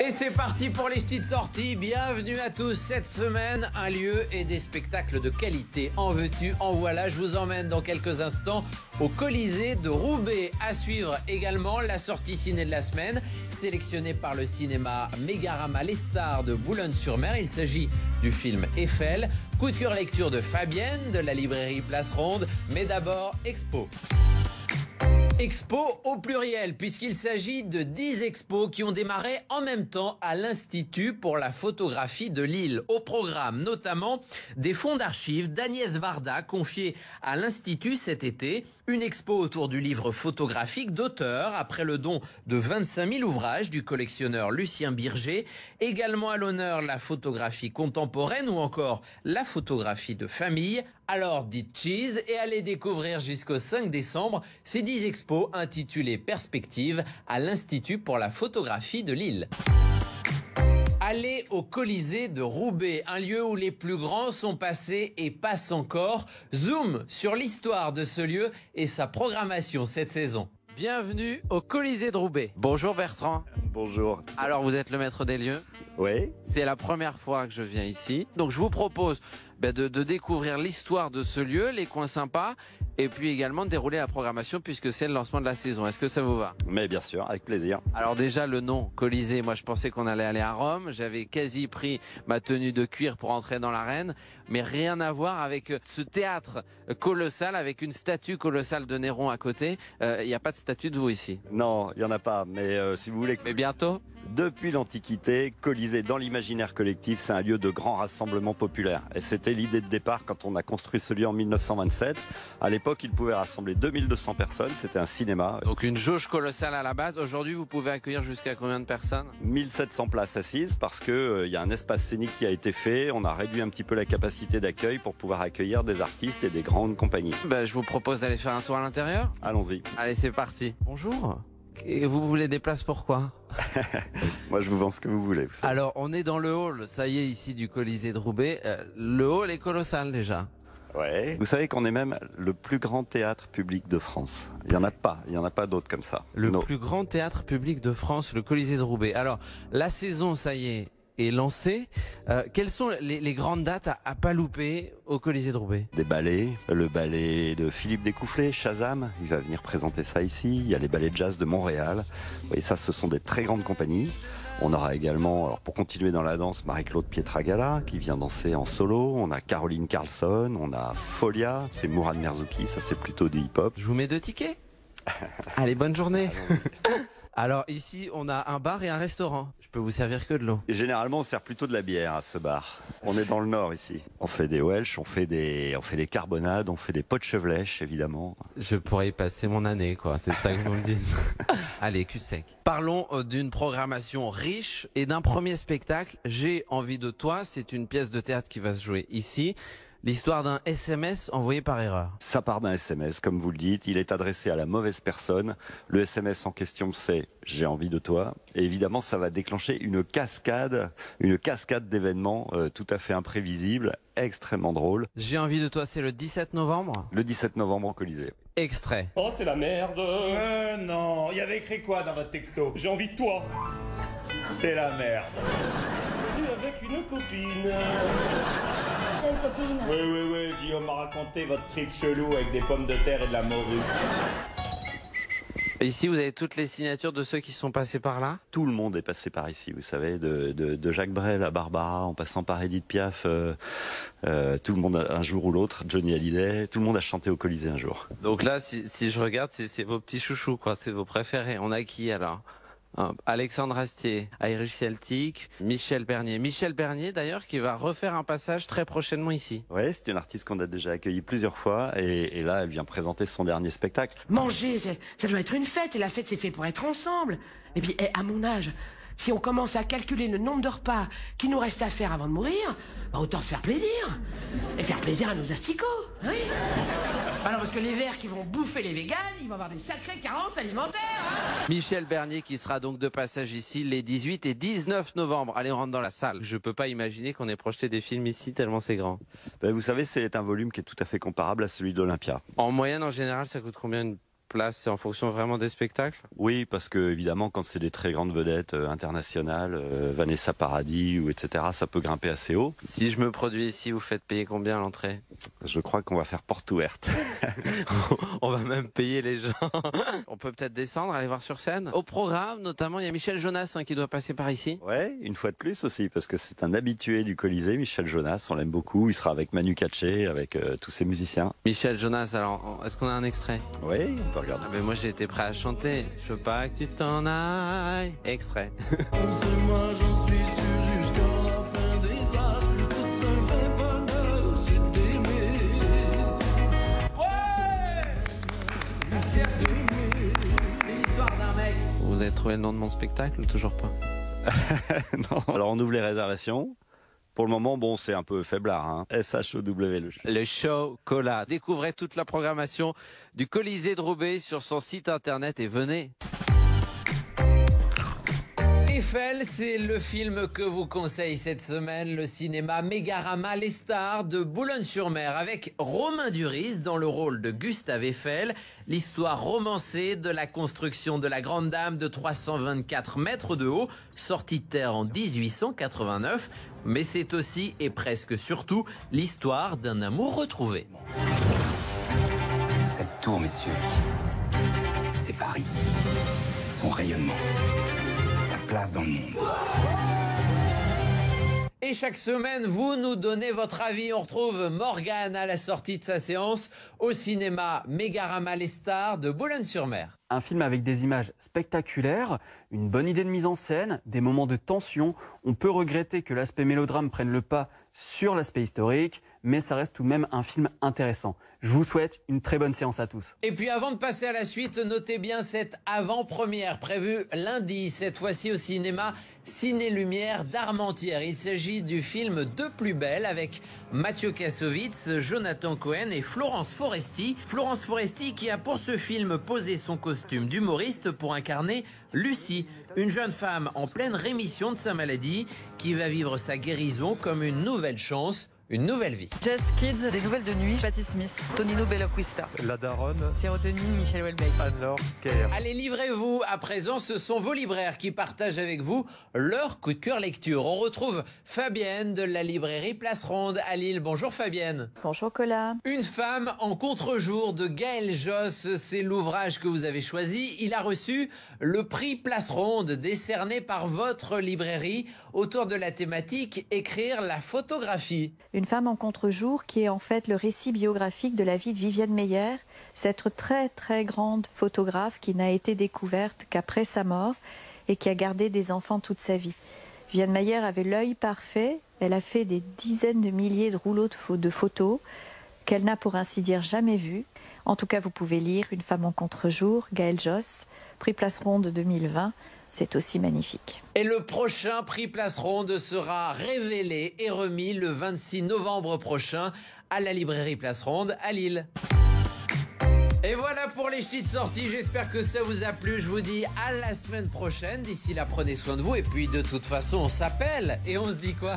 Et c'est parti pour les petites sorties. Bienvenue à tous. Cette semaine, un lieu et des spectacles de qualité. En veux-tu, en voilà. Je vous emmène dans quelques instants au Colisée de Roubaix. À suivre également la sortie ciné de la semaine, sélectionnée par le cinéma Mégarama Les Stars de Boulogne-sur-Mer. Il s'agit du film Eiffel. Coup de cœur lecture de Fabienne de la librairie Place Ronde. Mais d'abord, Expo. Expo au pluriel, puisqu'il s'agit de 10 expos qui ont démarré en même temps à l'Institut pour la photographie de Lille. Au programme, notamment, des fonds d'archives d'Agnès Varda confiés à l'Institut cet été. Une expo autour du livre photographique d'auteur, après le don de 25 000 ouvrages du collectionneur Lucien Birger. Également à l'honneur la photographie contemporaine ou encore la photographie de famille. Alors dites cheese et allez découvrir jusqu'au 5 décembre ces 10 expos intitulées Perspectives à l'Institut pour la photographie de Lille. Allez au Colisée de Roubaix, un lieu où les plus grands sont passés et passent encore. Zoom sur l'histoire de ce lieu et sa programmation cette saison. Bienvenue au Colisée de Roubaix. Bonjour Bertrand. Bonjour. Alors vous êtes le maître des lieux? Oui. C'est la première fois que je viens ici. Donc je vous propose de découvrir l'histoire de ce lieu, les coins sympas, et puis également de dérouler la programmation puisque c'est le lancement de la saison. Est-ce que ça vous va? Mais bien sûr, avec plaisir. Alors déjà le nom, Colisée, moi je pensais qu'on allait aller à Rome. J'avais quasi pris ma tenue de cuir pour entrer dans l'arène, mais rien à voir avec ce théâtre colossal, avec une statue colossale de Néron à côté. Il n'y a pas de statue de vous ici? Non, il n'y en a pas, mais si vous voulez... Mais bientôt? Depuis l'Antiquité, Colisée dans l'imaginaire collectif, c'est un lieu de grand rassemblement populaire. Et c'était l'idée de départ quand on a construit ce lieu en 1927. À l'époque, il pouvait rassembler 2200 personnes, c'était un cinéma. Donc une jauge colossale à la base. Aujourd'hui, vous pouvez accueillir jusqu'à combien de personnes? 1700 places assises parce que y a un espace scénique qui a été fait. On a réduit un petit peu la capacité d'accueil pour pouvoir accueillir des artistes et des grandes compagnies. Je vous propose d'aller faire un tour à l'intérieur. Allons-y. Allez, c'est parti. Bonjour. Et vous voulez des places pourquoi? Moi, je vous vends ce que vous voulez. Vous savez. Alors, on est dans le hall, ça y est, ici du Colisée de Roubaix. Le hall est colossal déjà. Ouais. Vous savez qu'on est même le plus grand théâtre public de France. Il n'y en a pas d'autres comme ça. Le plus grand théâtre public de France, le Colisée de Roubaix. Alors, la saison, ça y est lancée. Quelles sont les grandes dates à pas louper au Colisée de Roubaix? Des ballets, le ballet de Philippe Découfflé, Shazam, il va venir présenter ça ici. Il y a les ballets de jazz de Montréal. Vous voyez, ça, ce sont des très grandes compagnies. On aura également, alors pour continuer dans la danse, Marie-Claude Pietragala qui vient danser en solo. On a Caroline Carlson, on a Folia, c'est Mourad Merzouki, ça c'est plutôt du hip-hop. Je vous mets 2 tickets. Allez, bonne journée. Alors ici, on a un bar et un restaurant. Je peux vous servir que de l'eau. Et généralement, on sert plutôt de la bière à ce bar. On est dans le nord ici. On fait des Welsh, on fait des carbonades, on fait des pots de chevelèche, évidemment. Je pourrais y passer mon année, quoi. C'est ça que vous me dites. Allez, cul sec. Parlons d'une programmation riche et d'un premier spectacle. J'ai envie de toi. C'est une pièce de théâtre qui va se jouer ici. L'histoire d'un SMS envoyé par erreur. Ça part d'un SMS, comme vous le dites. Il est adressé à la mauvaise personne. Le SMS en question, c'est « J'ai envie de toi ». Et évidemment, ça va déclencher une cascade d'événements tout à fait imprévisibles, extrêmement drôles. J'ai envie de toi, c'est le 17 novembre? Le 17 novembre au Colisée. Extrait. Oh, c'est la merde. Non, il y avait écrit quoi dans votre texto? J'ai envie de toi. C'est la merde. Et avec une copine. Quelle copine? Oui, Guillaume m'a raconté votre trip chelou avec des pommes de terre et de la morue. Ici, vous avez toutes les signatures de ceux qui sont passés par là? Tout le monde est passé par ici, vous savez, de Jacques Brel à Barbara, en passant par Edith Piaf, tout le monde, un jour ou l'autre, Johnny Hallyday, tout le monde a chanté au Colisée un jour. Donc là, si je regarde, c'est vos petits chouchous, quoi, c'est vos préférés. On a qui alors? Alexandre Astier, Irish Celtic, Michel Bernier. Michel Bernier d'ailleurs qui va refaire un passage très prochainement ici. Oui, c'est une artiste qu'on a déjà accueillie plusieurs fois et là elle vient présenter son dernier spectacle. Manger, ça doit être une fête et la fête c'est fait pour être ensemble. Et puis à mon âge, si on commence à calculer le nombre de repas qu'il nous reste à faire avant de mourir, autant se faire plaisir. Et faire plaisir à nos asticots. Oui. Alors parce que les verts qui vont bouffer les véganes, ils vont avoir des sacrées carences alimentaires. Michel Bernier qui sera donc de passage ici les 18 et 19 novembre. Allez, on rentre dans la salle. Je peux pas imaginer qu'on ait projeté des films ici tellement c'est grand. Vous savez, c'est un volume qui est tout à fait comparable à celui de l'Olympia. En moyenne, en général, ça coûte combien place, c'est en fonction vraiment des spectacles? Oui, parce que évidemment, quand c'est des très grandes vedettes internationales, Vanessa Paradis ou etc., ça peut grimper assez haut. Si je me produis ici, vous faites payer combien l'entrée? Je crois qu'on va faire porte ouverte. On va même payer les gens. On peut peut-être descendre, aller voir sur scène. Au programme, notamment, il y a Michel Jonas qui doit passer par ici. Ouais, une fois de plus aussi, parce que c'est un habitué du Colisée, Michel Jonas, on l'aime beaucoup. Il sera avec Manu Katché, avec tous ses musiciens. Michel Jonas, alors, est-ce qu'on a un extrait? Oui, on peut regarder. Ah, mais moi, j'ai été prêt à chanter. Je veux pas que tu t'en ailles. Extrait. Moi j'en suis sûr jusqu'à la fin des âges. Le seul vrai bonheur c'est d'aimer. Vous avez trouvé le nom de mon spectacle ou toujours pas? Non. Alors on ouvre les réservations. Pour le moment, bon, c'est un peu faiblard, hein. SHOW, le show. Le show Cola. Découvrez toute la programmation du Colisée de Roubaix sur son site internet et venez. Eiffel, c'est le film que vous conseille cette semaine, le cinéma Mégarama Les Stars de Boulogne-sur-Mer avec Romain Duris dans le rôle de Gustave Eiffel, l'histoire romancée de la construction de la Grande Dame de 324 mètres de haut, sortie de terre en 1889, mais c'est aussi et presque surtout l'histoire d'un amour retrouvé. Cette tour, messieurs, c'est Paris. Son rayonnement. Place dans le monde. Et chaque semaine, vous nous donnez votre avis. On retrouve Morgane à la sortie de sa séance au cinéma Mégarama Les Stars de Boulogne-sur-Mer. Un film avec des images spectaculaires, une bonne idée de mise en scène, des moments de tension. On peut regretter que l'aspect mélodrame prenne le pas sur l'aspect historique, mais ça reste tout de même un film intéressant. Je vous souhaite une très bonne séance à tous. Et puis avant de passer à la suite, notez bien cette avant-première prévue lundi, cette fois-ci au cinéma Ciné Lumière d'Armentières. Il s'agit du film De plus belle avec Mathieu Kassovitz, Jonathan Cohen et Florence Foresti. Florence Foresti qui a pour ce film posé son costume d'humoriste pour incarner Lucie, une jeune femme en pleine rémission de sa maladie qui va vivre sa guérison comme une nouvelle chance. Une nouvelle vie. Jazz Kids, des nouvelles de nuit, Patti Smith, Tonino Belloquista. La Daronne, Sérotonine, Michel Houellebecq. Anne-Laure Kerr. Allez, livrez-vous. À présent, ce sont vos libraires qui partagent avec vous leur coup de cœur lecture. On retrouve Fabienne de la librairie Place Ronde à Lille. Bonjour Fabienne. Bonjour Colas. Une femme en contre-jour de Gaël Josse, c'est l'ouvrage que vous avez choisi. Il a reçu le prix Place Ronde décerné par votre librairie autour de la thématique écrire la photographie. Une femme en contre-jour qui est en fait le récit biographique de la vie de Viviane Meyer, cette très très grande photographe qui n'a été découverte qu'après sa mort et qui a gardé des enfants toute sa vie. Viviane Meyer avait l'œil parfait, elle a fait des dizaines de milliers de rouleaux de photos qu'elle n'a pour ainsi dire jamais vus. En tout cas, vous pouvez lire Une femme en contre-jour, Gaël Josse, prix Place Ronde 2020. C'est aussi magnifique. Et le prochain prix Place Ronde sera révélé et remis le 26 novembre prochain à la librairie Place Ronde à Lille. Et voilà pour les ch'tis de sortie, j'espère que ça vous a plu. Je vous dis à la semaine prochaine. D'ici là, prenez soin de vous. Et puis de toute façon, on s'appelle et on se dit quoi ?